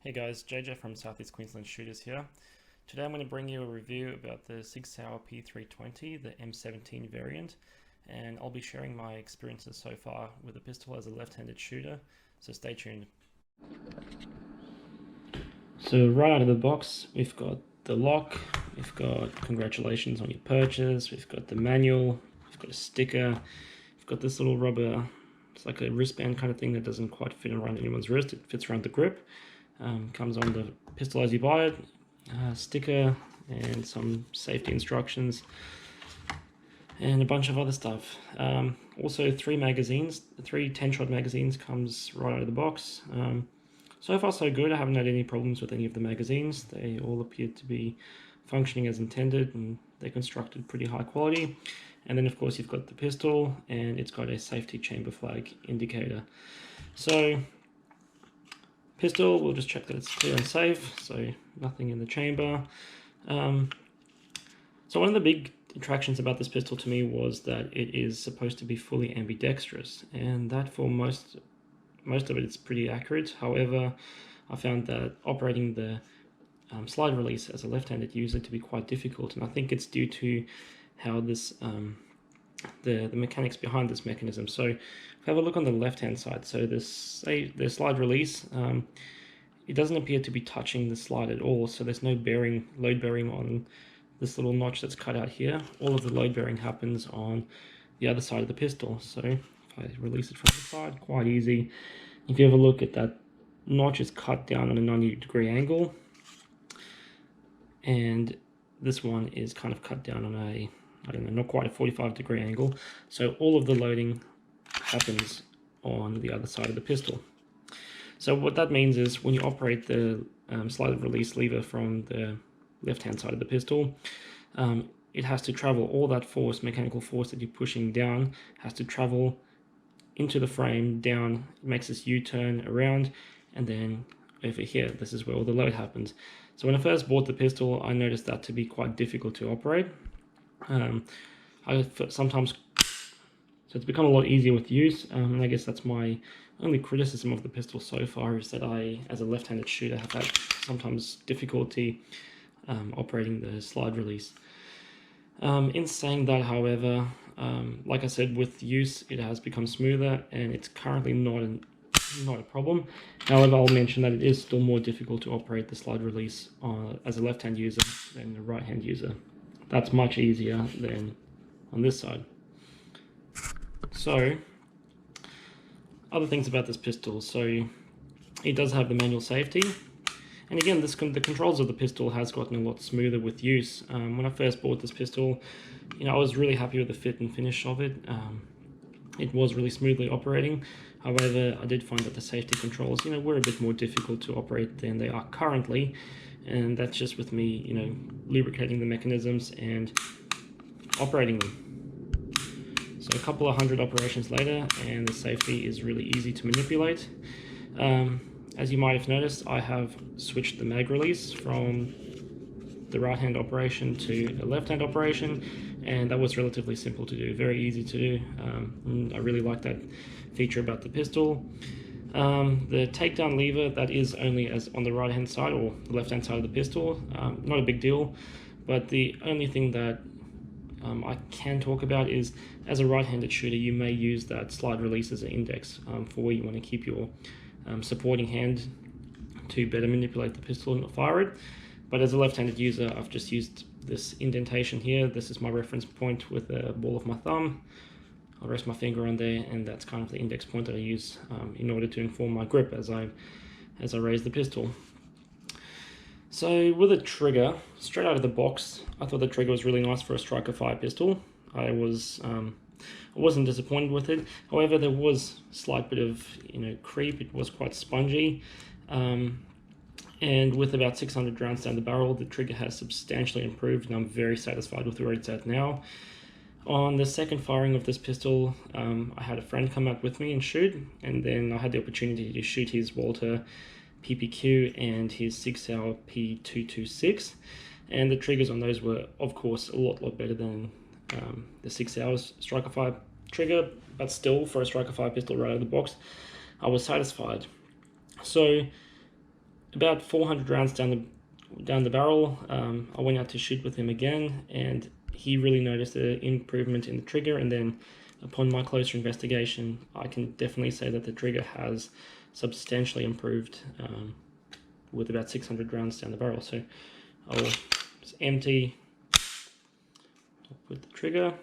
Hey guys, JJ from Southeast Queensland Shooters here. Today I'm going to bring you a review about the Sig Sauer P320, the M17 variant, and I'll be sharing my experiences so far with the pistol as a left-handed shooter, so stay tuned. So right out of the box, we've got the lock, we've got congratulations on your purchase, we've got the manual, we've got a sticker, we've got this little rubber, it's like a wristband kind of thing that doesn't quite fit around anyone's wrist, it fits around the grip. Comes on the pistol as you buy it, sticker and some safety instructions and a bunch of other stuff. Also three 10-shot magazines comes right out of the box. So far so good. I haven't had any problems with any of the magazines. They all appear to be functioning as intended and they're constructed pretty high quality. And then of course you've got the pistol and it's got a safety chamber flag indicator. So pistol, we'll just check that it's clear and safe, so nothing in the chamber. So one of the big attractions about this pistol to me was that it is supposed to be fully ambidextrous, and that for most of it is pretty accurate. However, I found that operating the slide release as a left-handed user to be quite difficult, and I think it's due to how this the mechanics behind this mechanism. So if we have a look on the left hand side, so the slide release, it doesn't appear to be touching the slide at all, so there's no load bearing on this little notch that's cut out here. All of the load bearing happens on the other side of the pistol. So if I release it from the side, quite easy. If you have a look at that notch, is cut down on a 90-degree angle, and this one is kind of cut down on a, I don't know, not quite a 45-degree angle. So all of the loading happens on the other side of the pistol. So what that means is when you operate the slide release lever from the left-hand side of the pistol, it has to travel all that force, mechanical force that you're pushing down, has to travel into the frame, down, it makes this U-turn around, and then over here, this is where all the load happens. So when I first bought the pistol, I noticed that to be quite difficult to operate. So it's become a lot easier with use, and I guess that's my only criticism of the pistol so far, is that I, as a left-handed shooter, have had sometimes difficulty operating the slide release. In saying that, however, like I said, with use it has become smoother, and it's currently not a problem. However, I'll mention that it is still more difficult to operate the slide release as a left-hand user than a right-hand user. That's much easier than on this side. So, other things about this pistol. So, it does have the manual safety. And again, the controls of the pistol has gotten a lot smoother with use. When I first bought this pistol, I was really happy with the fit and finish of it. It was really smoothly operating. However, I did find that the safety controls, were a bit more difficult to operate than they are currently. And that's just with me, lubricating the mechanisms and operating them. So a couple of hundred operations later, and the safety is really easy to manipulate. As you might have noticed, I have switched the mag release from the right-hand operation to a left-hand operation, and that was relatively simple to do, very easy to do. I really like that feature about the pistol. The takedown lever, that is only as on the right-hand side or the left-hand side of the pistol. Not a big deal, but the only thing that I can talk about is, as a right-handed shooter, you may use that slide release as an index for where you want to keep your supporting hand to better manipulate the pistol and not fire it. But as a left-handed user, I've just used this indentation here. This is my reference point with the ball of my thumb. I'll rest my finger on there, and that's kind of the index point that I use in order to inform my grip as I raise the pistol. So with a trigger, straight out of the box, I thought the trigger was really nice for a striker fire pistol. I wasn't disappointed with it. However, there was a slight bit of creep. It was quite spongy, and with about 600 rounds down the barrel, the trigger has substantially improved, and I'm very satisfied with where it's at now. On the second firing of this pistol, I had a friend come out with me and shoot, and then I had the opportunity to shoot his Walter PPQ and his Sig Sauer P320 M17, and the triggers on those were, of course, a lot better than the Sig Sauer striker fire trigger, but still, for a striker fire pistol right out of the box, I was satisfied. So about 400 rounds down the barrel, I went out to shoot with him again, and he really noticed the improvement in the trigger. And then upon my closer investigation, I can definitely say that the trigger has substantially improved with about 600 rounds down the barrel. So I'll just empty, I'll put the trigger,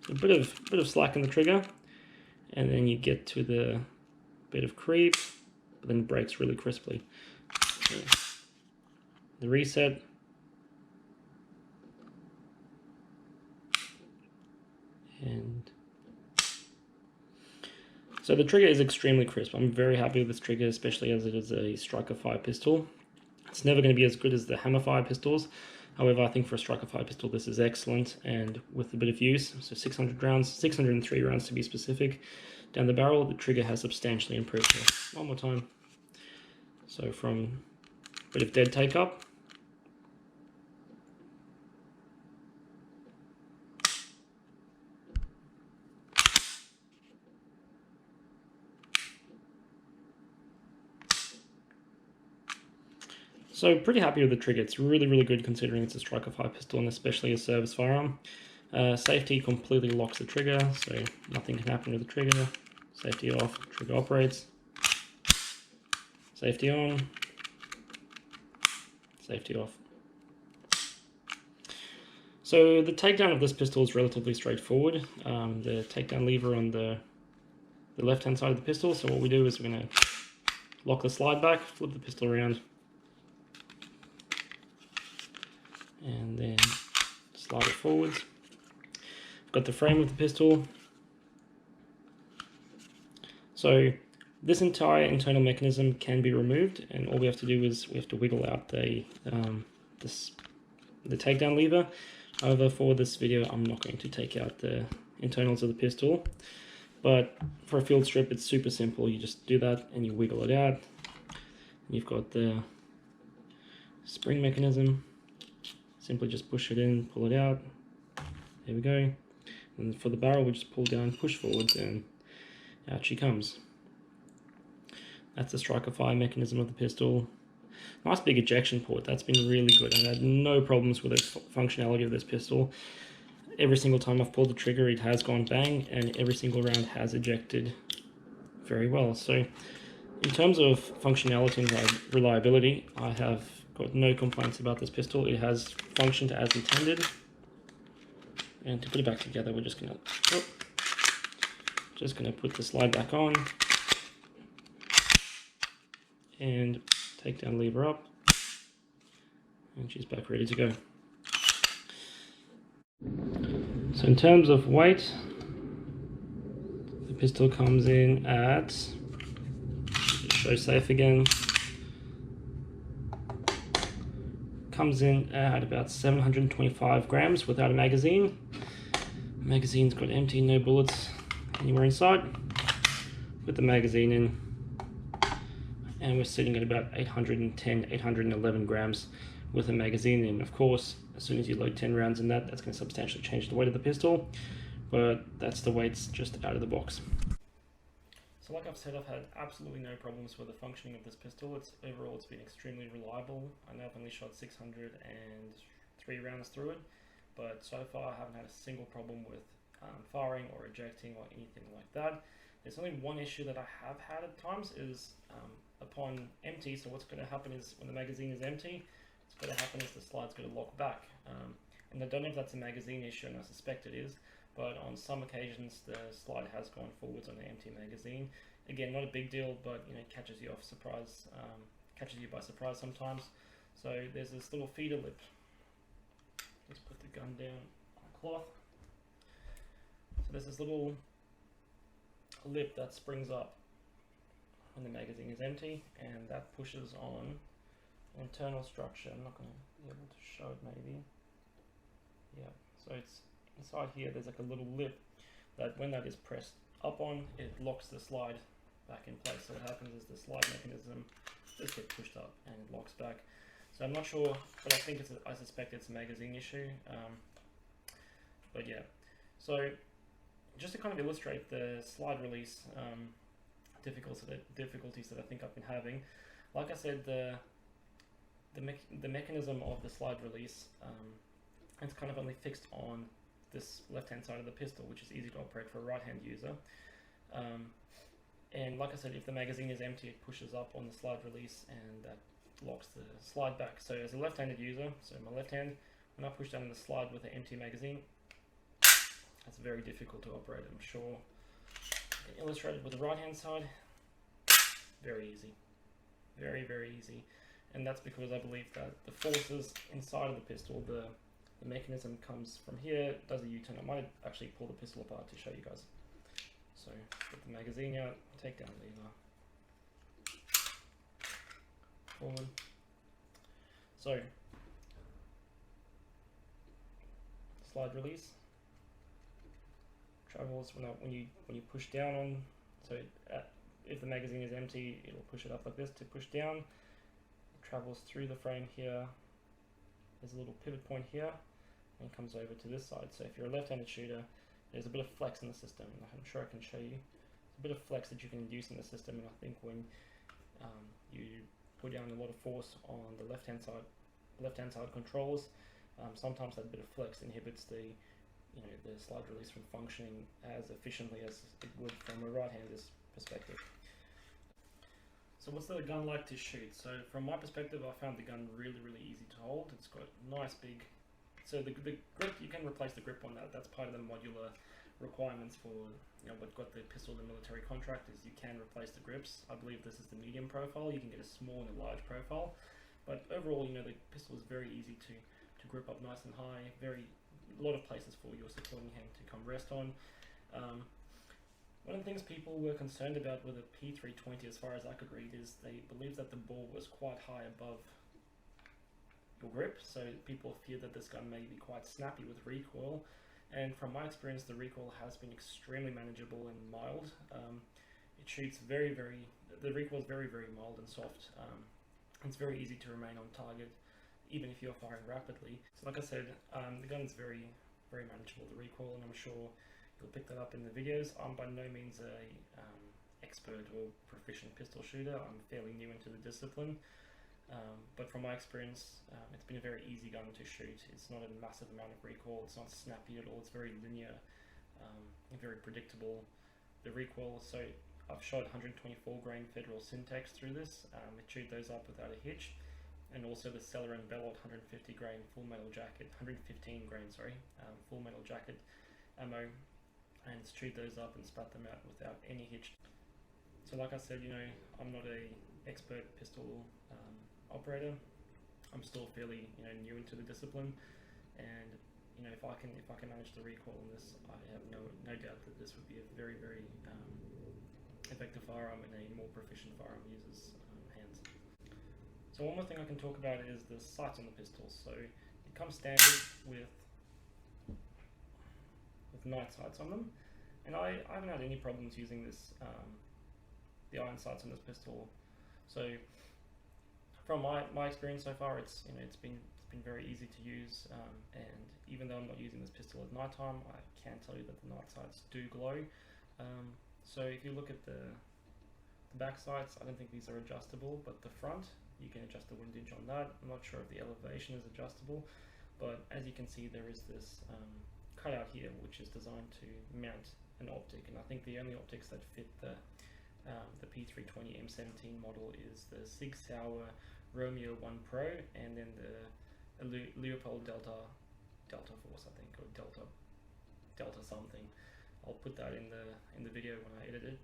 a bit of slack in the trigger, and then you get to the bit of creep, but then it breaks really crisply. So the reset, and so the trigger is extremely crisp. I'm very happy with this trigger, especially as it is a striker fire pistol. It's never going to be as good as the hammer fire pistols. However, I think for a striker fire pistol, this is excellent, and with a bit of use, so 600 rounds, 603 rounds to be specific, down the barrel, the trigger has substantially improved. So one more time. So from a bit of dead take up, so pretty happy with the trigger. It's really, really good considering it's a striker fire pistol and especially a service firearm. Safety completely locks the trigger, so nothing can happen with the trigger. Safety off, trigger operates. Safety on. Safety off. So the takedown of this pistol is relatively straightforward. The takedown lever on the left-hand side of the pistol. So what we do is we're going to lock the slide back, flip the pistol around, and then slide it forwards. I've got the frame of the pistol. So this entire internal mechanism can be removed, and all we have to do is we have to wiggle out the takedown lever. However, for this video, I'm not going to take out the internals of the pistol, but for a field strip, it's super simple. You just do that and you wiggle it out. You've got the spring mechanism. Simply just push it in, pull it out. There we go. And for the barrel, we just pull down, push forwards, and out she comes. That's the striker fire mechanism of the pistol. Nice big ejection port. That's been really good. I've had no problems with the functionality of this pistol. Every single time I've pulled the trigger, it has gone bang, and every single round has ejected very well. So in terms of functionality and reliability, I have got no complaints about this pistol. It has functioned as intended. And to put it back together, we're just gonna put the slide back on and take down lever up, and she's back ready to go. So in terms of weight, the pistol comes in at, just show safe again, comes in at about 725 grams without a magazine. The magazine's got empty, no bullets anywhere inside. Put the magazine in, and we're sitting at about 810, 811 grams with a magazine in. Of course, as soon as you load 10 rounds in that's going to substantially change the weight of the pistol, but that's the weights just out of the box. So like I've said, I've had absolutely no problems with the functioning of this pistol. Overall, it's been extremely reliable. I know I've only shot 603 rounds through it, but so far I haven't had a single problem with firing or ejecting or anything like that. There's only one issue that I have had at times is upon empty. So what's going to happen is when the magazine is empty, what's going to happen is the slide's going to lock back. And I don't know if that's a magazine issue, and I suspect it is, but on some occasions the slide has gone forwards on the empty magazine. Again, not a big deal, but you know, it catches you off surprise, catches you by surprise sometimes. So there's this little feeder lip. Just put the gun down on cloth. So there's this little lip that springs up when the magazine is empty, and that pushes on an internal structure. I'm not going to be able to show it maybe. Yeah, so it's inside here, there's like a little lip that when that is pressed up on, it locks the slide back in place. So what happens is the slide mechanism just gets pushed up and it locks back. So I'm not sure, but I suspect it's a magazine issue. But yeah, so just to kind of illustrate the slide release difficulties that I think I've been having, Like I said, the mechanism of the slide release, it's kind of only fixed on this left-hand side of the pistol, which is easy to operate for a right-hand user. And like I said, if the magazine is empty, it pushes up on the slide release and that locks the slide back. So as a left-handed user, so my left hand, when I push down the slide with an empty magazine, that's very difficult to operate. I'm sure illustrated with the right-hand side, very easy, very easy. And that's because I believe that the forces inside of the pistol, the mechanism comes from here, does a U-turn. I might actually pull the pistol apart to show you guys. So get the magazine out, take down the lever, forward. So slide release travels when you push down on. So if the magazine is empty, it'll push it up like this to push down. It travels through the frame here. There's a little pivot point here, and comes over to this side. So if you're a left-handed shooter, there's a bit of flex in the system. I'm sure I can show you. There's a bit of flex that you can induce in the system, and I think when you put down a lot of force on the left-hand side controls, sometimes that bit of flex inhibits the slide release from functioning as efficiently as it would from a right-hander's perspective. So what's the gun like to shoot? So from my perspective, I found the gun really easy to hold. It's got nice big. So the grip, you can replace the grip on that. That's part of the modular requirements for what got the pistol the military contract is you can replace the grips. I believe this is the medium profile. You can get a small and a large profile, but overall, the pistol is very easy to grip up nice and high. A lot of places for your supporting hand to come rest on. One of the things people were concerned about with a P320, as far as I could read, is they believed that the bore was quite high above your grip, so people fear that this gun may be quite snappy with recoil. And from my experience, the recoil has been extremely manageable and mild. It shoots the recoil is very mild and soft. It's very easy to remain on target, even if you're firing rapidly. So like I said, the gun is very manageable, the recoil, and I'm sure you'll pick that up in the videos. I'm by no means a expert or proficient pistol shooter. I'm fairly new into the discipline. But from my experience, it's been a very easy gun to shoot. It's not a massive amount of recoil, it's not snappy at all, it's very linear, very predictable. The recoil, so I've shot 124 grain Federal Syntax through this. It chewed those up without a hitch. And also the Celler and Bellot 150 grain full metal jacket, 115 grain, sorry, full metal jacket ammo, and it's chewed those up and spat them out without any hitch. So like I said, I'm not a expert pistol operator. I'm still fairly new into the discipline, and if I can manage the recoil on this, I have no doubt that this would be a very effective firearm in a more proficient firearm user's hands. So one more thing I can talk about is the sights on the pistol. So it comes standard with night sights on them, and I haven't had any problems using this the iron sights on this pistol. So from my experience so far, it's been very easy to use, and even though I'm not using this pistol at night time, I can tell you that the night sights do glow. So if you look at the back sights, I don't think these are adjustable, but the front, you can adjust the windage on that. I'm not sure if the elevation is adjustable, but as you can see, there is this cutout here which is designed to mount an optic, and I think the only optics that fit the P320 M17 model is the Sig Sauer Romeo 1 Pro, and then the Leopold Delta Force, I think, or Delta something. I'll put that in the video when I edit it.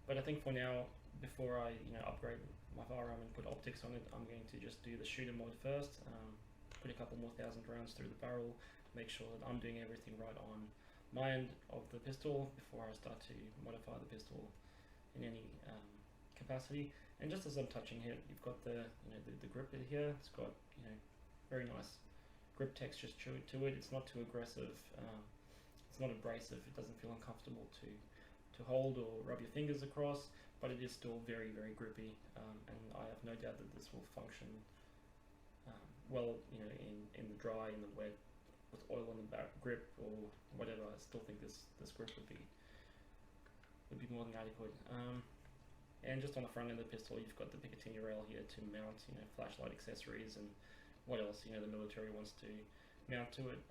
But I think for now, before I upgrade my firearm and put optics on it, I'm going to just do the shooter mod first. Put a couple more 1,000 rounds through the barrel, make sure that I'm doing everything right on my end of the pistol before I start to modify the pistol in any capacity. And just as I'm touching here, you've got the grip here. It's got very nice grip textures to it. It's not too aggressive. It's not abrasive. It doesn't feel uncomfortable to hold or rub your fingers across, but it is still very grippy. And I have no doubt that this will function well, in the dry, in the wet, with oil on the back grip or whatever. I still think this grip would be more than adequate. And just on the front end of the pistol, you've got the Picatinny rail here to mount, flashlight accessories and what else, the military wants to mount to it.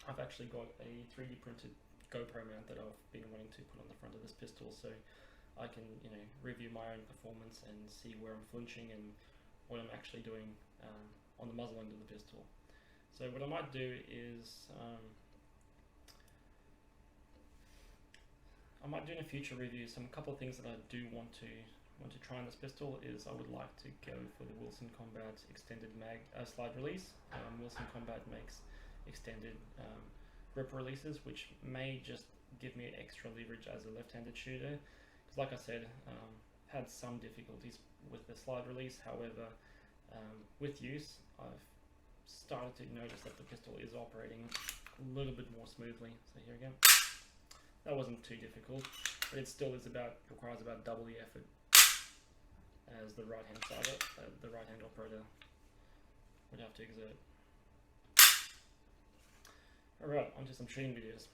I've actually got a 3D printed GoPro mount that I've been wanting to put on the front of this pistol, so I can, review my own performance and see where I'm flinching and what I'm actually doing on the muzzle end of the pistol. So what I might do is I might do in a future review a couple of things that I do want to try on this pistol. Is I would like to go for the Wilson Combat extended slide release. Wilson Combat makes extended grip releases, which may just give me extra leverage as a left-handed shooter. Because like I said, had some difficulties with the slide release. However, with use, I've started to notice that the pistol is operating a little bit more smoothly. So here we go. That wasn't too difficult, but it still requires about double the effort as the right-hand operator would have to exert. Alright, onto some shooting videos.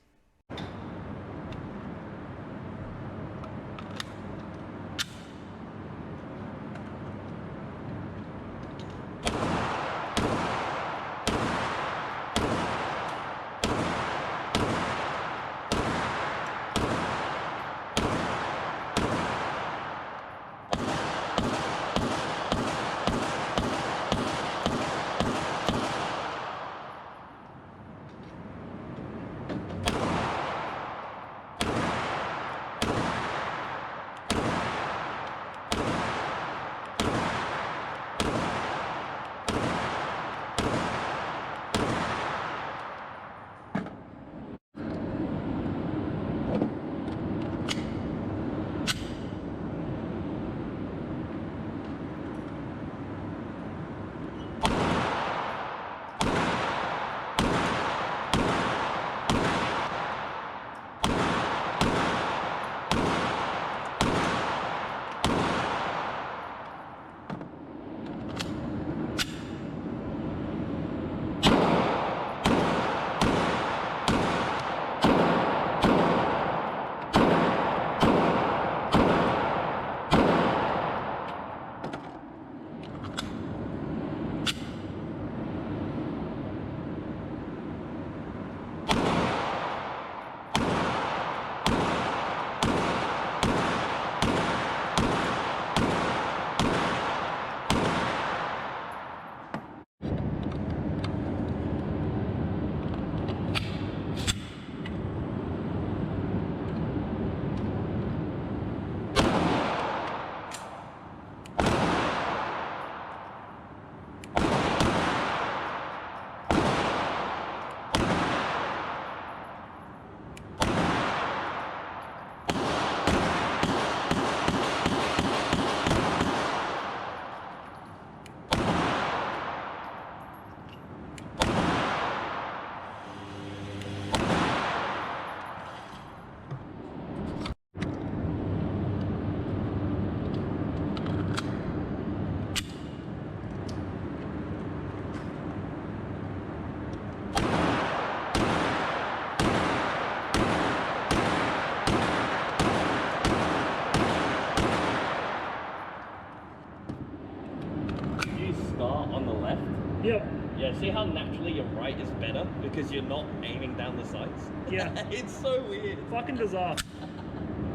Yep. Yeah, see how naturally your right is better because you're not aiming down the sights? Yeah. It's so weird. Fucking bizarre.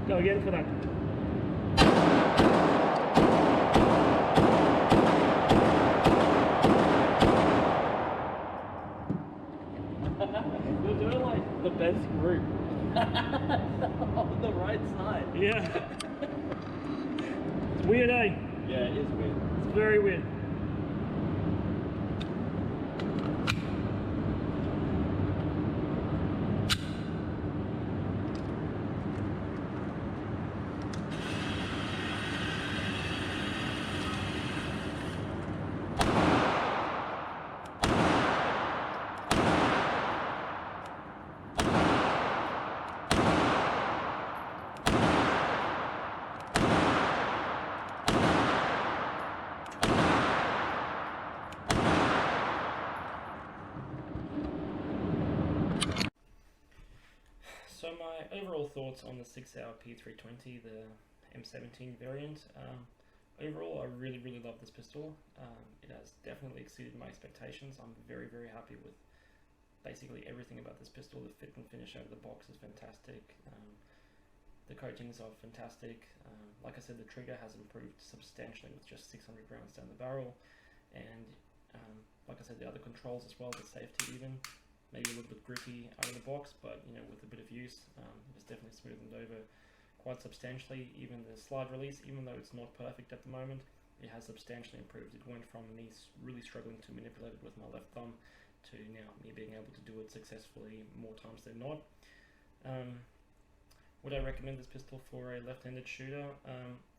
Go again for that. You're doing like the best group on the right side. Yeah. It's weird, eh? Yeah, it is weird. It's very weird. So my overall thoughts on the Sig Sauer P320, the M17 variant. Overall, I really love this pistol. It has definitely exceeded my expectations. I'm very happy with basically everything about this pistol. The fit and finish out of the box is fantastic. The coatings are fantastic. Like I said, the trigger has improved substantially with just 600 rounds down the barrel, and like I said, the other controls as well, the safety even, maybe a little bit grippy out of the box, but you know, with a bit of use, it's definitely smoothened over quite substantially. Even the slide release, even though it's not perfect at the moment, it has substantially improved. It went from me really struggling to manipulate it with my left thumb to now me being able to do it successfully more times than not. Would I recommend this pistol for a left-handed shooter?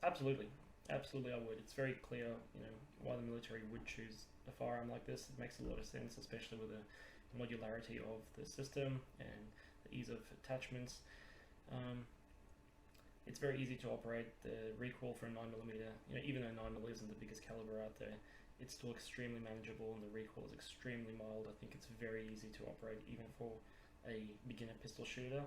Absolutely I would. It's very clear, you know, why the military would choose a firearm like this. It makes a lot of sense, especially with the modularity of the system and the ease of attachments. It's very easy to operate. The recoil for a 9mm, you know, even though 9mm isn't the biggest caliber out there, it's still extremely manageable, and the recoil is extremely mild. I think it's very easy to operate even for a beginner pistol shooter.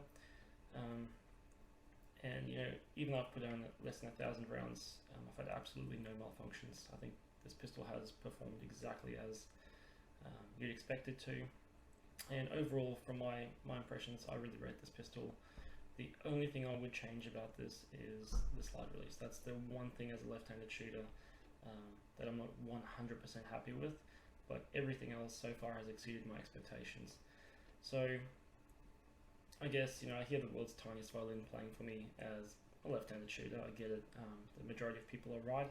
And you know, even though I've put down less than 1,000 rounds, I've had absolutely no malfunctions. I think this pistol has performed exactly as you'd expect it to. And overall, from my impressions, I really rate this pistol. The only thing I would change about this is the slide release. That's the one thing as a left-handed shooter that I'm not 100% happy with, but everything else so far has exceeded my expectations. So I guess, you know, I hear the world's tiniest violin playing for me as a left-handed shooter. I get it. The majority of people are right,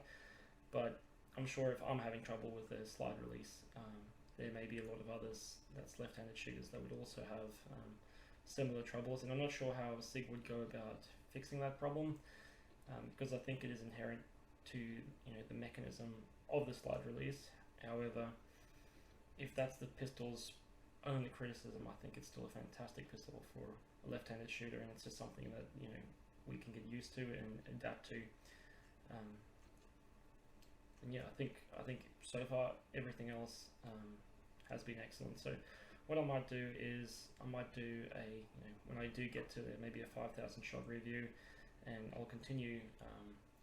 but I'm sure if I'm having trouble with the slide release, there may be a lot of others that's left-handed shooters that would also have similar troubles, and I'm not sure how Sig would go about fixing that problem, because I think it is inherent to, you know, the mechanism of the slide release. However, if that's the pistol's only criticism, I think it's still a fantastic pistol for a left-handed shooter, and it's just something that, you know, we can get used to and adapt to. And yeah, I think so far everything else has been excellent. So what I might do is I might do a, you know, when I do get to maybe a 5,000 shot review, and I'll continue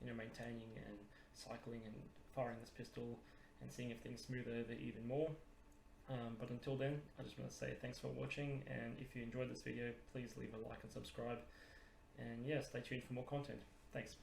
you know, maintaining and cycling and firing this pistol and seeing if things smooth over even more. But until then, I just want to say thanks for watching, and if you enjoyed this video, please leave a like and subscribe, and yeah, stay tuned for more content. Thanks.